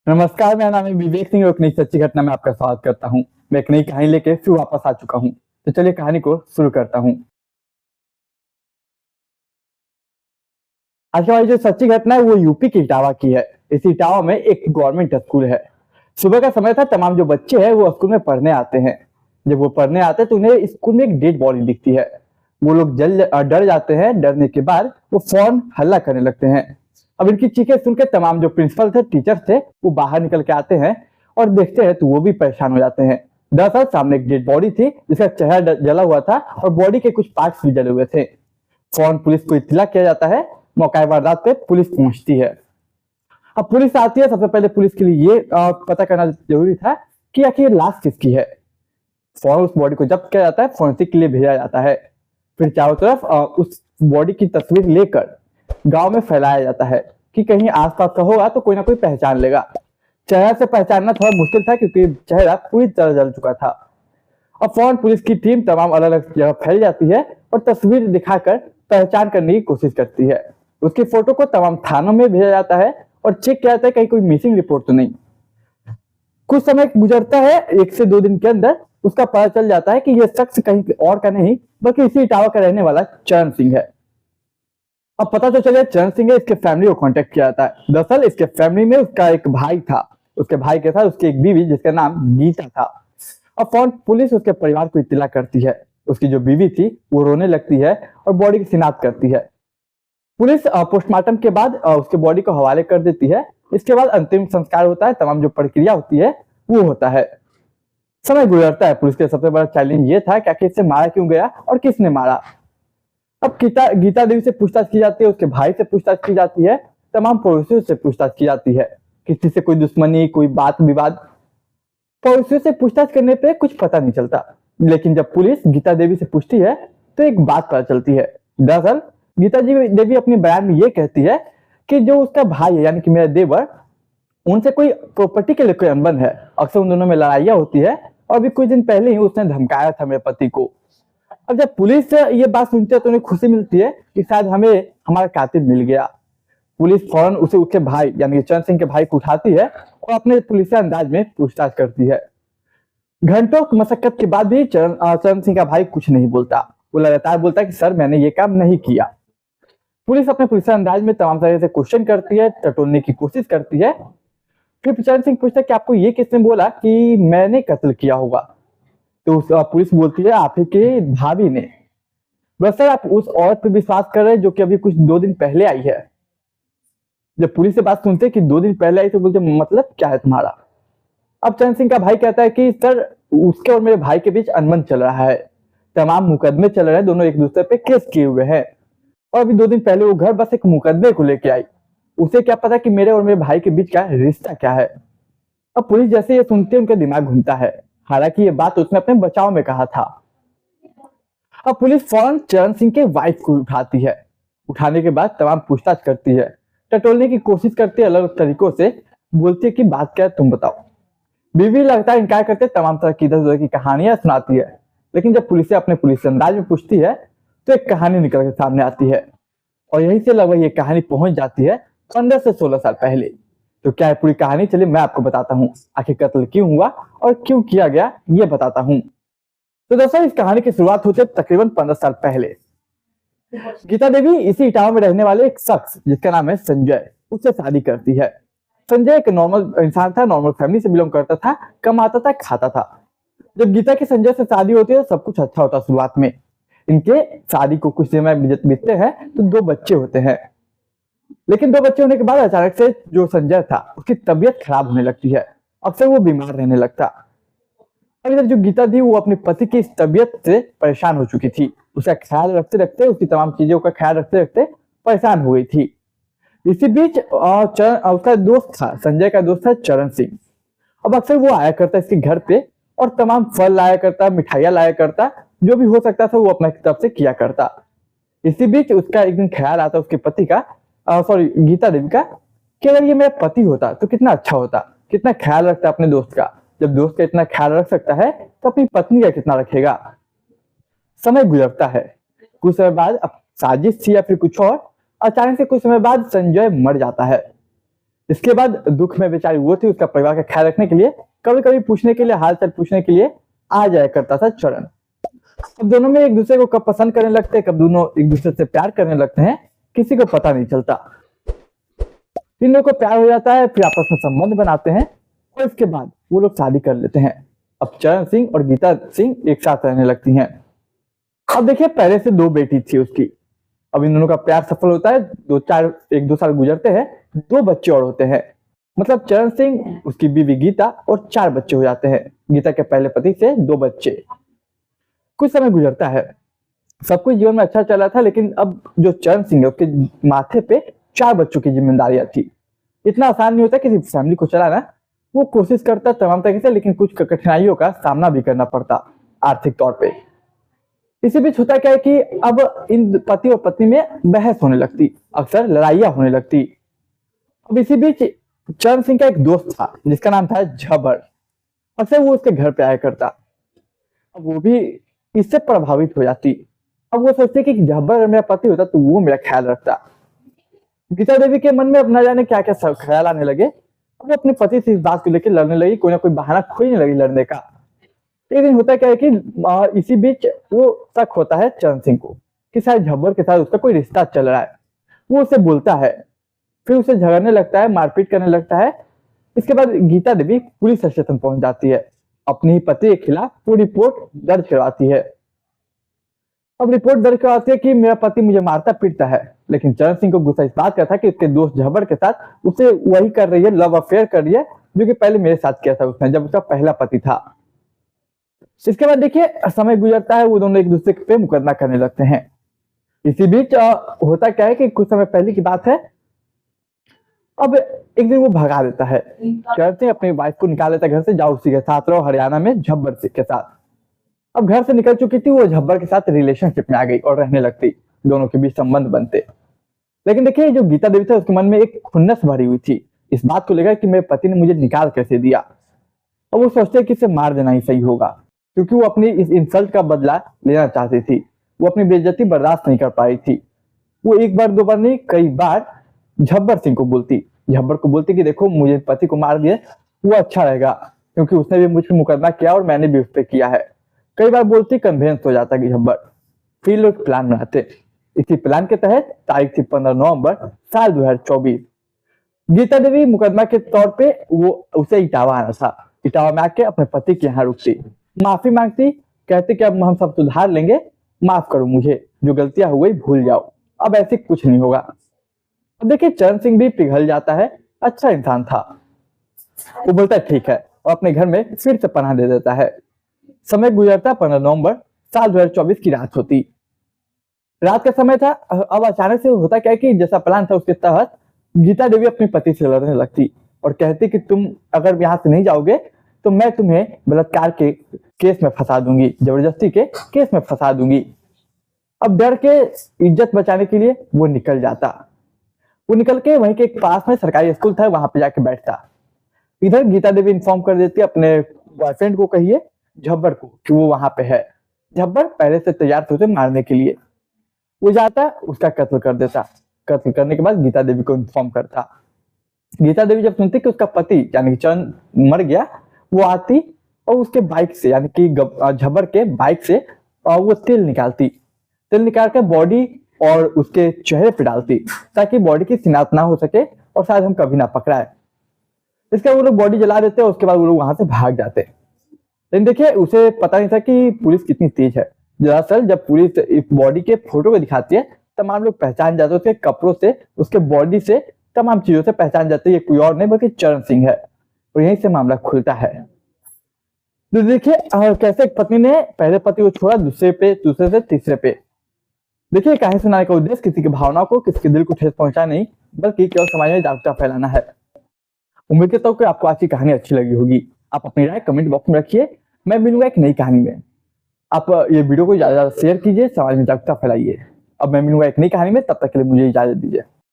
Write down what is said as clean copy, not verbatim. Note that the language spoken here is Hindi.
नमस्कार, मेरा नाम है विवेक सिंह और एक नई सच्ची घटना में आपका स्वागत करता हूँ। मैं एक नई कहानी लेके फिर वापस आ चुका हूँ। तो चलिए कहानी को शुरू करता हूँ। आज की हमारी जो सच्ची घटना है वो यूपी के इटावा की है। इस इटावा में एक गवर्नमेंट स्कूल है। सुबह का समय था, तमाम जो बच्चे हैं वो स्कूल में पढ़ने आते हैं। जब वो पढ़ने आते हैं तो उन्हें स्कूल में एक डेड बॉडी दिखती है। वो लोग डर जाते हैं। डरने के बाद वो फौरन हल्ला करने लगते हैं। अब इनकी चीखें सुनकर तमाम जो प्रिंसिपल थे, टीचर थे, वो बाहर निकल के आते हैं और देखते हैं तो वो भी परेशान हो जाते हैं। दरअसल सामने एक डेड बॉडी थी जिसका चेहरा जला हुआ था और बॉडी के कुछ पार्ट्स भी जले हुए थे। फौरन पुलिस को इत्तला किया जाता है। मौका वारदात पे पुलिस पहुंचती है। अब पुलिस आती है। सबसे पहले पुलिस के लिए ये पता करना जरूरी था कि आखिर लाश किसकी है। फौरन उस बॉडी को जब्त किया जाता है, फोरेंसिक के लिए भेजा जाता है। फिर चारों तरफ उस बॉडी की तस्वीर लेकर गांव में फैलाया जाता है कि कहीं आसपास का होगा तो कोई ना कोई पहचान लेगा। चेहरा से पहचानना थोड़ा मुश्किल था क्योंकि चेहरा पूरी तरह जल चुका था। अब फौरन पुलिस की टीम तमाम अलग अलग जगह फैल जाती है और तस्वीर दिखाकर पहचान करने की कोशिश करती है। उसकी फोटो को तमाम थानों में भेजा जाता है और चेक किया जाता है कहीं कोई मिसिंग रिपोर्ट तो नहीं। कुछ समय गुजरता है। 1 से 2 दिन के अंदर उसका पता चल जाता है कि यह शख्स कहीं और का नहीं बल्कि इसी इटावा का रहने वाला चरण सिंह है। अब पता तो चले चरण सिंह है। इसके फैमिली को कांटेक्ट किया जाता है। दरअसल इसके फैमिली में उसका एक भाई था। उसके भाई के साथ उसकी एक बीवी जिसका नाम गीता था। अब फौरन पुलिस उसके परिवार को इत्तला करती है। उसकी जो बीवी थी वो रोने लगती है और बॉडी की शिनाख्त करती है। पुलिस पोस्टमार्टम के बाद उसके बॉडी को हवाले कर देती है। इसके बाद अंतिम संस्कार होता है। तमाम जो प्रक्रिया होती है वो होता है। समय गुजरता है। पुलिस के सबसे बड़ा चैलेंज ये था कि आखिर इसे मारा क्यों गया और किसने मारा। अब गीता देवी से पूछताछ की जाती है, उसके भाई से पूछताछ की जाती है, तमाम पड़ोसियों से पूछताछ की जाती है। किसी से कोई दुश्मनी, कोई बात विवाद। पड़ोसियों से पूछताछ करने पे कुछ पता नहीं चलता, लेकिन जब पुलिस गीता देवी से पूछती है तो एक बात पता चलती है। दरअसल गीता देवी अपने बयान में ये कहती है कि जो उसका भाई है यानी कि मेरा देवर, उनसे कोई प्रॉपर्टी के लिए कोई अनबन है। अक्सर उन दोनों में लड़ाइयाँ होती है और अभी कुछ दिन पहले ही उसने धमकाया था मेरे पति को। अब जब पुलिस ये बात सुनती है तो उन्हें खुशी मिलती है कि शायद हमें हमारा कातिल मिल गया। पुलिस फौरन उसे उसके भाई यानी कि चरण सिंह के भाई को उठाती है और अपने पुलिस अंदाज में पूछताछ करती है। घंटों की मशक्कत के बाद भी चरण सिंह का भाई कुछ नहीं बोलता। वो लगातार बोलता है कि सर मैंने ये काम नहीं किया। पुलिस अपने पुलिस अंदाज में तमाम तरह से क्वेश्चन करती है, टटोलने की कोशिश करती है। फिर चरण सिंह पूछता है कि आपको ये किसने बोला कि मैंने कत्ल किया होगा। तो पुलिस बोलती है आप ही के भाभी ने। बस सर आप उस औरत पे विश्वास कर रहे हैं जो कि अभी कुछ 2 दिन पहले आई है। जब पुलिस से बात सुनते कि 2 दिन पहले आई तो बोलते मतलब क्या है तुम्हारा। अब चरण सिंह का भाई कहता है कि सर उसके और मेरे भाई के बीच अनबन चल रहा है। तमाम मुकदमे चल रहे हैं, दोनों एक दूसरे पे केस किए हुए हैं। और अभी 2 दिन पहले वो घर बस एक मुकदमे को लेके आई। उसे क्या पता कि मेरे और मेरे भाई के बीच का रिश्ता क्या है। अब पुलिस जैसे ये सुनते उनका दिमाग घूमता है। हालांकि ये बात उसने अपने बचाव में कहा था। अब पुलिस फौरन चरण सिंह के वाइफ को उठाती है। उठाने के बाद तमाम पूछताछ करती है, टटोलने की कोशिश करती है, अलग अलग तरीकों से बोलती है कि बात क्या है तुम बताओ। बीवी लगातार इनकार करते तमाम तरह की इधर उधर की कहानियां सुनाती है। लेकिन जब पुलिस अपने पुलिस अंदाज में पूछती है तो एक कहानी निकल के सामने आती है। और यहीं से लगभग ये कहानी पहुंच जाती है 15 से 16 साल पहले। तो क्या है पूरी कहानी, चलिए मैं आपको बताता हूँ। आखिर कत्ल क्यों हुआ और क्यों किया गया ये बताता हूँ। तो दोस्तों इस कहानी की शुरुआत होती है तकरीबन 15 साल पहले। गीता देवी इसी इटावा में रहने वाले एक शख्स जिसका नाम है संजय, उससे शादी करती है। संजय एक नॉर्मल इंसान था, नॉर्मल फैमिली से बिलोंग करता था, कमाता था, खाता था। जब गीता की संजय से शादी होती है तो सब कुछ अच्छा होता है शुरुआत में। इनके शादी को कुछ समय बीतते हैं तो 2 बच्चे होते हैं। लेकिन 2 बच्चे होने के बाद अचानक से जो संजय था उसकी तबीयत खराब होने लगती है। अक्सर वो बीमार रहने लगता। अब इधर जो गीता थी वो अपने पति की इस तबीयत से परेशान हो चुकी थी। उसका ख्याल रखते रखते, उसकी तमाम चीजों का ख्याल रखते रखते परेशान हो गई थी। इसी बीच उसका दोस्त था, संजय का दोस्त था चरण सिंह। अब अक्सर वो आया करता इसके घर पे और तमाम फल लाया करता, मिठाइयाँ लाया करता, जो भी हो सकता था वो अपने तरफ से किया करता। इसी बीच उसका एक दिन ख्याल आता उसके पति का, सॉरी गीता देवी का, कि अगर ये मेरा पति होता तो कितना अच्छा होता, कितना ख्याल रखता अपने दोस्त का। जब दोस्त का इतना ख्याल रख सकता है तो अपनी पत्नी का कितना रखेगा। समय गुजरता है। कुछ समय बाद, अब साजिश थी या फिर कुछ और, अचानक से कुछ समय बाद संजय मर जाता है। इसके बाद दुख में बेचारी वो थी, उसका परिवार का ख्याल रखने के लिए कभी कभी पूछने के लिए, हाल चाल पूछने के लिए आ जाया करता था चरण। अब दोनों में एक दूसरे को कब पसंद करने लगते हैं, कब दोनों एक दूसरे से प्यार करने लगते हैं, किसी को पता नहीं चलता। इन लोगों को प्यार हो जाता है, फिर आपस में संबंध बनाते हैं और इसके बाद वो लोग शादी कर लेते हैं। अब चरण सिंह और गीता सिंह एक साथ रहने लगती हैं। अब देखिए, पहले से 2 बेटी थी उसकी। अब इन दोनों का प्यार सफल होता है, 1-2 साल गुजरते हैं, 2 बच्चे और होते हैं। मतलब चरण सिंह, उसकी बीवी गीता और 4 बच्चे हो जाते हैं। गीता के पहले पति से 2 बच्चे। कुछ समय गुजरता है, सब कुछ जीवन में अच्छा चला था, लेकिन अब जो चरण सिंह है उसके माथे पे 4 बच्चों की जिम्मेदारियां थी। इतना आसान नहीं होता किसी फैमिली को चलाना। वो कोशिश करता तमाम तरीके से, लेकिन कुछ कठिनाइयों का सामना भी करना पड़ता आर्थिक तौर पे। इसी बीच होता क्या है कि अब इन पति और पत्नी में बहस होने लगती, अक्सर लड़ाइयां होने लगती। अब इसी बीच चरण सिंह का एक दोस्त था जिसका नाम था झबर। अक्सर वो उसके घर पे आया करता। अब वो भी इससे प्रभावित हो जाती। अब वो सोचती कि झबर अगर मेरा पति होता तो वो मेरा ख्याल रखता। गीता देवी के मन में अब न जाने क्या क्या ख्याल आने लगे। अब वो अपने पति से इस बात को लेकर लड़ने लगी, कोई ना कोई बहाना खोजने लगी लड़ने का। एक दिन होता क्या है कि इसी बीच वो शक होता है चरण सिंह को कि शायद झब्बर के साथ उसका कोई रिश्ता चल रहा है। वो उसे बोलता है, फिर उसे झगड़ने लगता है, मारपीट करने लगता है। इसके बाद गीता देवी पुलिस स्टेशन पहुंच जाती है, अपने ही पति के खिलाफ वो रिपोर्ट दर्ज करवाती है। अब रिपोर्ट दर्ज करवाती है कि मेरा पति मुझे मारता पीटता है, लेकिन चरण सिंह को गुस्सा इस बात का था कि उसके दोस्त झब्बर के साथ उसे वही कर रही है, लव अफेयर कर रही है जो कि पहले मेरे साथ किया था उसने, जब उसका पहला पति था। इसके बाद देखिए, समय गुजरता है, वो दोनों एक दूसरे पे मुकदमा करने लगते हैं। इसी बीच होता क्या है कि कुछ समय पहले की बात है, अब एक दिन वो भगा देता है, कहते हैं अपनी वाइफ को निकाल लेता है घर से, जाओ उसी के साथ रहो हरियाणा में झब्बर के साथ। अब घर से निकल चुकी थी वो, झब्बर के साथ रिलेशनशिप में आ गई और रहने लगती, दोनों के बीच संबंध बनते। लेकिन देखिए, जो गीता देवी था उसके मन में एक खुन्नस भरी हुई थी इस बात को लेकर कि मेरे पति ने मुझे निकाल कैसे दिया। अब वो सोचते कि इसे मार देना ही सही होगा, क्योंकि वो अपनी इस इंसल्ट का बदला लेना चाहती थी। वो अपनी बेइज्जती बर्दाश्त नहीं कर पाई थी। वो एक बार 2 बार नहीं, कई बार झब्बर सिंह को बोलती, झब्बर को बोलती कि देखो मुझे पति को मार दिए वो अच्छा रहेगा, क्योंकि उसने भी मुझ पर मुकदमा किया और मैंने भी उस पर किया है। कई बार बोलती, कन्वेंस हो जाता कि झब्बर। फिर लोग प्लान बनाते। इसी प्लान के तहत तारीख थी 15 नवंबर साल 2024। गीता देवी मुकदमा के तौर पे वो उसे इटावा आना था। इटावा में आके अपने पति के यहाँ रुकती, माफी मांगती, कहते कि अब हम सब सुधार लेंगे, माफ करो मुझे, जो गलतियां हो गई भूल जाओ, अब ऐसे कुछ नहीं होगा। अब देखिए, चरण सिंह भी पिघल जाता है, अच्छा इंसान था। वो बोलता है ठीक है और अपने घर में फिर से पनाह दे देता है। समय गुजरता 15 नवंबर साल 2024 की रात होती। रात का समय था। अब अचानक से होता क्या है कि जैसा प्लान था उसके तहत गीता देवी अपने पति से लड़ने लगती और कहती कि तुम अगर यहाँ से नहीं जाओगे तो मैं तुम्हें बलात्कार के केस में फंसा दूंगी, जबरदस्ती के केस में फंसा दूंगी। अब डर के इज्जत बचाने के लिए वो निकल जाता। वो निकल के वहीं के एक पास में सरकारी स्कूल था, वहां पे जाके बैठता। इधर गीता देवी इन्फॉर्म कर देती अपने बॉयफ्रेंड को, कहिए झब्बर को, कि वो वहां पे है। झब्बर पहले से तैयार थे उसे मारने के लिए। वो जाता, उसका कत्ल कर देता। कत्ल करने के बाद गीता देवी को इन्फॉर्म करता। गीता देवी जब सुनती कि उसका पति यानी कि चंद मर गया, वो आती और उसके बाइक से यानी कि झब्बर के बाइक से वो तेल निकालती। तेल निकाल कर बॉडी और उसके चेहरे पे डालती ताकि बॉडी की शिनाख्त ना हो सके और शायद हम कभी ना पकड़ाए। इसके बाद वो लोग बॉडी जला देते और उसके बाद वो लोग वहां से भाग जाते। लेकिन देखिए, उसे पता नहीं था कि पुलिस कितनी तेज है। दरअसल जब पुलिस इस बॉडी के फोटो को दिखाती है, तमाम लोग पहचान जाते हैं, उसके कपड़ों से, उसके बॉडी से, तमाम चीजों से पहचान जाते हैं ये कोई और नहीं बल्कि चरण सिंह है। और यहीं से मामला खुलता है। तो देखिए कैसे एक पत्नी ने पहले पति को छोड़ा, दूसरे से तीसरे पे। देखिए, कहानी सुनाने का उद्देश्य किसी की भावनाओं को, किसी के दिल को ठेस पहुंचाना नहीं, बल्कि केवल समाज में जागरूकता फैलाना है। उम्मीद करता हूँ कि आपको आज की कहानी अच्छी लगी होगी। आप अपनी राय कमेंट बॉक्स में रखिए। मैं मिलूंगा एक नई कहानी में। आप ये वीडियो को ज्यादा शेयर कीजिए, समाज में जागरूकता फैलाइए। अब मैं मिलूंगा एक नई कहानी में, तब तक के लिए मुझे इजाजत दीजिए।